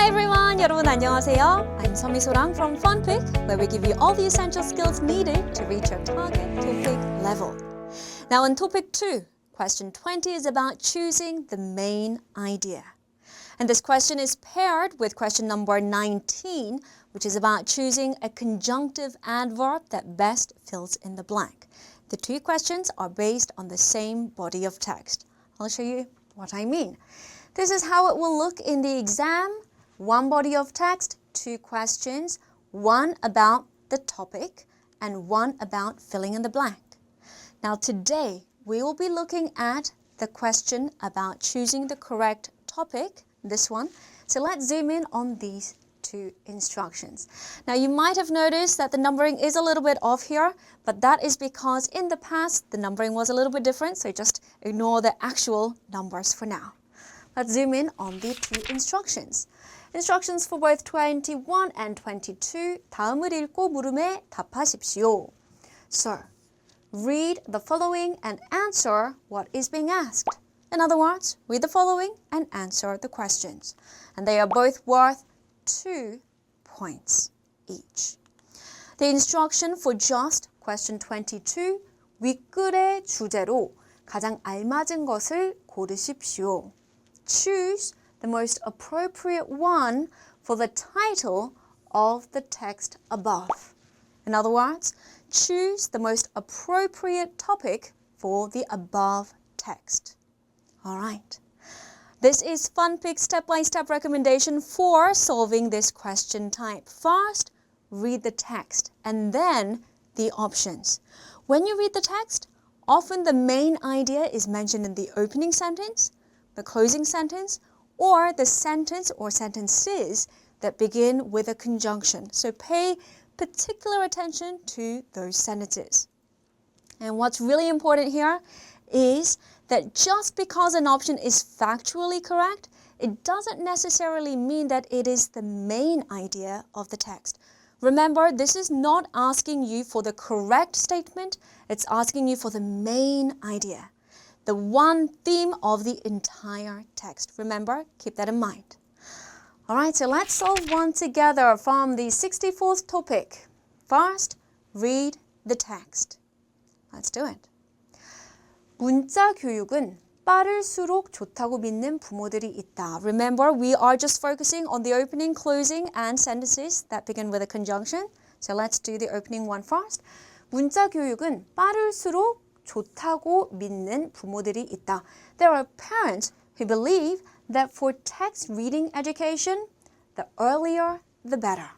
Hi everyone, 여러분 안녕하세요. I'm 서미소랑 from FunPik, where we give you all the essential skills needed to reach your target TOPIK level. Now in Topic 2, question 20 is about choosing the main idea. And this question is paired with question number 19, which is about choosing a conjunctive adverb that best fills in the blank. The two questions are based on the same body of text. I'll show you what I mean. This is how it will look in the exam. One body of text, two questions, one about the topic and one about filling in the blank. Now today, we will be looking at the question about choosing the correct topic, this one. So let's zoom in on these two instructions. Now you might have noticed that the numbering is a little bit off here, but that is because in the past, the numbering was a little bit different, so just ignore the actual numbers for now. Let's zoom in on the two instructions. Instructions for both 21 and 22. 다음을 읽고 물음에 답하십시오. So, read the following and answer what is being asked. In other words, read the following and answer the questions. And they are both worth 2 points each. The instruction for just question 22. 윗글의 주제로 가장 알맞은 것을 고르십시오. Choose the most appropriate one for the title of the text above. In other words, choose the most appropriate topic for the above text. All right. This is FunPik's step-by-step recommendation for solving this question type. First, read the text and then the options. When you read the text, often the main idea is mentioned in the opening sentence, the closing sentence, or the sentence or sentences that begin with a conjunction. So pay particular attention to those sentences. And what's really important here is that just because an option is factually correct, it doesn't necessarily mean that it is the main idea of the text. Remember, this is not asking you for the correct statement, it's asking you for the main idea. The one theme of the entire text. Remember, keep that in mind. All right, so let's solve one together from the 64th topic. First, read the text. Let's do it. 문자 교육은 빠를수록 좋다고 믿는 부모들이 있다. Remember, we are just focusing on the opening, closing, and sentences that begin with a conjunction. So let's do the opening one first. 문자 교육은 빠를수록 좋다고 믿는 부모들이 있다. There are parents who believe that for text reading education, the earlier, the better.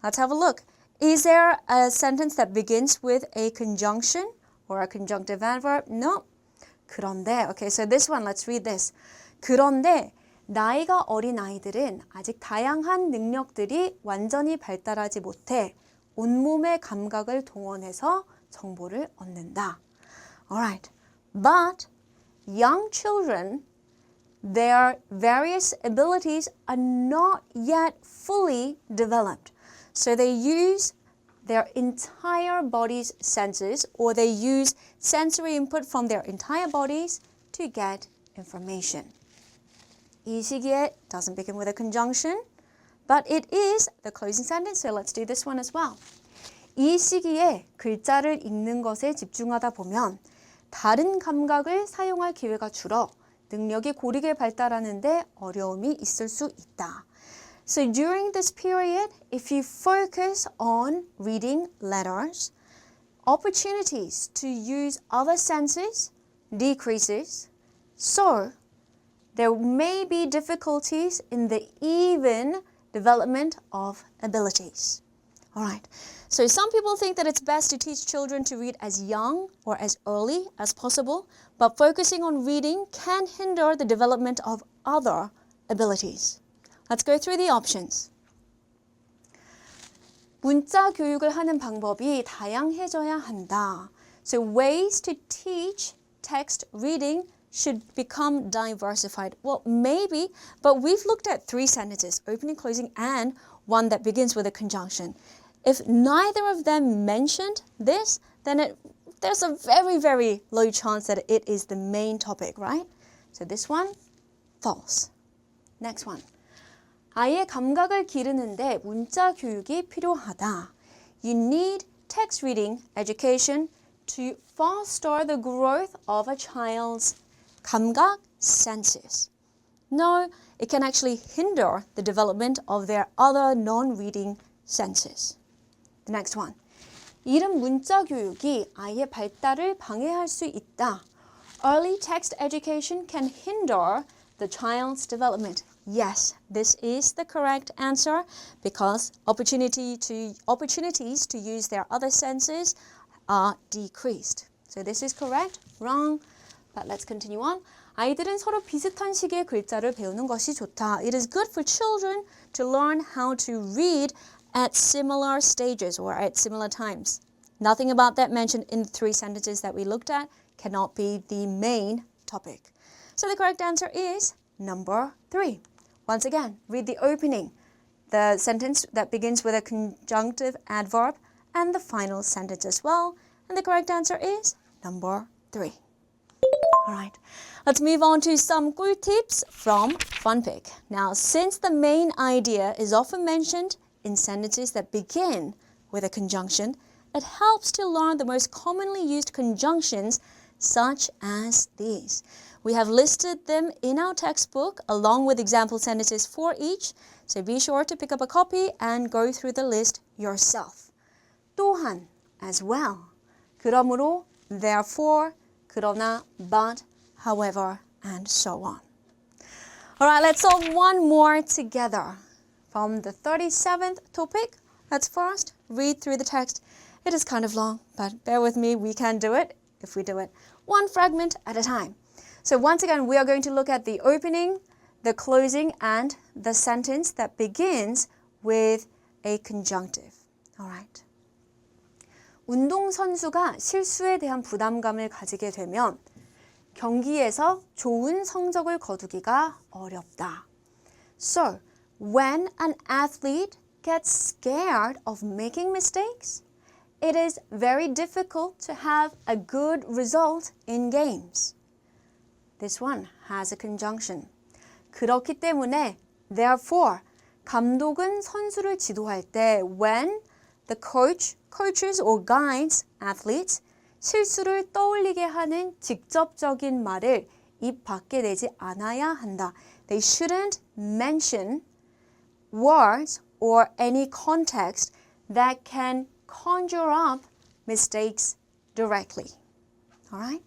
Let's have a look. Is there a sentence that begins with a conjunction or a conjunctive adverb? No. 그런데, okay, so this one, let's read this. 그런데 나이가 어린 아이들은 아직 다양한 능력들이 완전히 발달하지 못해 온몸의 감각을 동원해서 정보를 얻는다. Alright, but young children, their various abilities are not yet fully developed. So they use their entire body's senses, or they use sensory input from their entire bodies to get information. 이 시기에 doesn't begin with a conjunction, but it is the closing sentence, so let's do this one as well. 이 시기에 글자를 읽는 것에 집중하다 보면 다른 감각을 사용할 기회가 줄어 능력이 고르게 발달하는데 어려움이 있을 수 있다. So during this period, if you focus on reading letters, opportunities to use other senses decreases. So there may be difficulties in the even development of abilities. All right, so some people think that it's best to teach children to read as young or as early as possible, but focusing on reading can hinder the development of other abilities. Let's go through the options. 문자 교육을 하는 방법이 다양해져야 한다. So ways to teach text reading should become diversified. Well, maybe, but we've looked at 3 sentences, opening, closing, and one that begins with a conjunction. If neither of them mentioned this, then there's a very, very low chance that it is the main topic, right? So this one, false. Next one. 아이의 감각을 기르는데 문자 교육이 필요하다. You need text reading education to foster the growth of a child's 감각 senses. No, it can actually hinder the development of their other non-reading senses. The next one. 이름 문자 교육이 아이의 발달을 방해할 수 있다. Early text education can hinder the child's development. Yes, this is the correct answer because opportunities to use their other senses are decreased. So this is correct, wrong, but let's continue on. 아이들은 서로 비슷한 시기의 글자를 배우는 것이 좋다. It is good for children to learn how to read at similar stages or at similar times. Nothing about that mentioned in the 3 sentences that we looked at cannot be the main topic. So the correct answer is number 3. Once again, read the opening, the sentence that begins with a conjunctive adverb, and the final sentence as well. And the correct answer is number 3. All right, let's move on to some 꿀 tips from FunPik. Now, since the main idea is often mentioned in sentences that begin with a conjunction, it helps to learn the most commonly used conjunctions such as these. We have listed them in our textbook along with example sentences for each, so be sure to pick up a copy and go through the list yourself. 또한, as well. 그러므로, therefore, 그러나, but, however, and so on. All right, let's solve one more together. From the 37th topic, let's first read through the text. It is kind of long, but bear with me, we can do it if we do it one fragment at a time. So once again, we are going to look at the opening, the closing, and the sentence that begins with a conjunctive. All right. 운동선수가 실수에 대한 부담감을 가지게 되면 경기에서 좋은 성적을 거두기가 어렵다. So, when an athlete gets scared of making mistakes, it is very difficult to have a good result in games. This one has a conjunction. 그렇기 때문에, therefore, 감독은 선수를 지도할 때 when the coaches or guides athletes 실수를 떠올리게 하는 직접적인 말을 입 밖에 내지 않아야 한다. They shouldn't mention words or any context that can conjure up mistakes directly. All right?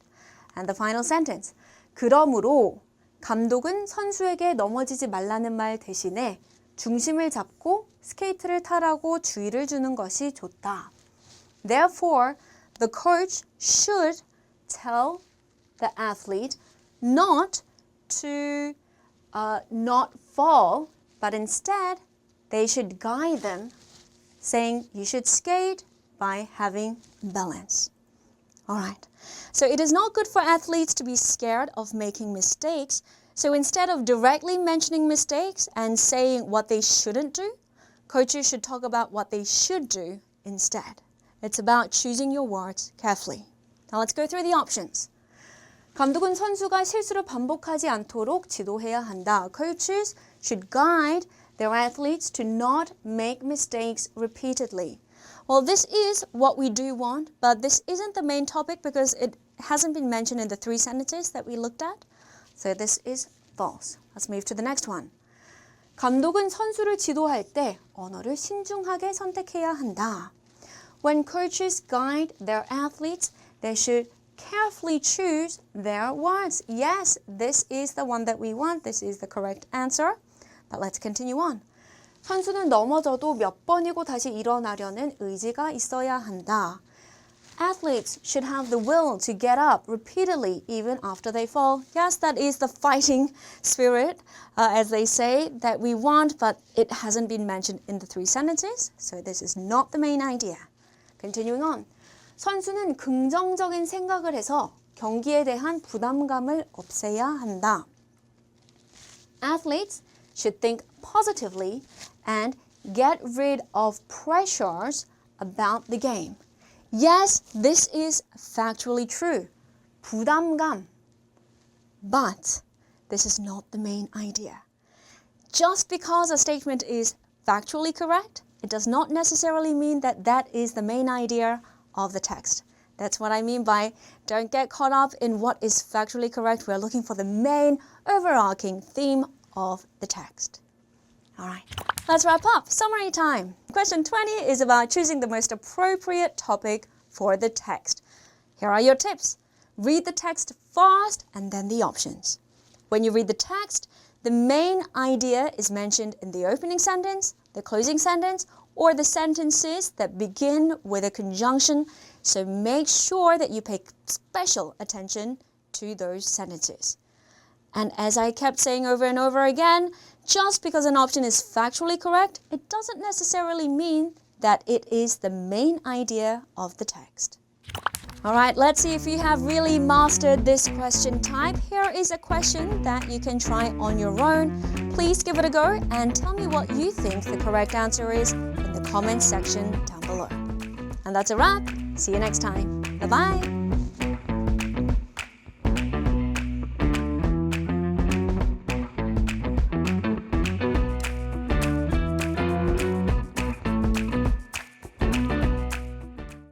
And the final sentence. 그러므로 감독은 선수에게 넘어지지 말라는 말 대신에 중심을 잡고 스케이트를 타라고 주의를 주는 것이 좋다. Therefore, the coach should tell the athlete not to not fall, but instead they should guide them, saying you should skate by having balance. All right. So it is not good for athletes to be scared of making mistakes. So instead of directly mentioning mistakes and saying what they shouldn't do, coaches should talk about what they should do instead. It's about choosing your words carefully. Now let's go through the options. 감독은 선수가 실수를 반복하지 않도록 지도해야 한다. Coaches should guide their athletes to not make mistakes repeatedly. Well, this is what we do want, but this isn't the main topic because it hasn't been mentioned in the 3 sentences that we looked at. So this is false. Let's move to the next one. 감독은 선수를 지도할 때 언어를 신중하게 선택해야 한다. When coaches guide their athletes, they should carefully choose their words. Yes, this is the one that we want. This is the correct answer. But let's continue on. 선수는 넘어져도 몇 번이고 다시 일어나려는 의지가 있어야 한다. Athletes should have the will to get up repeatedly even after they fall. Yes, that is the fighting spirit, as they say, that we want, but it hasn't been mentioned in the 3 sentences, so this is not the main idea. Continuing on. 선수는 긍정적인 생각을 해서 경기에 대한 부담감을 없애야 한다. Athletes should think positively and get rid of pressures about the game. Yes, this is factually true. 부담감. But this is not the main idea. Just because a statement is factually correct, it does not necessarily mean that that is the main idea of the text. That's what I mean by don't get caught up in what is factually correct. We're looking for the main overarching theme of the text. All right, let's wrap up. Summary time. Question 20 is about choosing the most appropriate topic for the text. Here are your tips. Read the text fast and then the options. When you read the text, the main idea is mentioned in the opening sentence, the closing sentence, or the sentences that begin with a conjunction, so make sure that you pay special attention to those sentences. And as I kept saying over and over again, just because an option is factually correct, it doesn't necessarily mean that it is the main idea of the text. All right, let's see if you have really mastered this question type. Here is a question that you can try on your own. Please give it a go and tell me what you think the correct answer is in the comments section down below. And that's a wrap. See you next time. Bye-bye.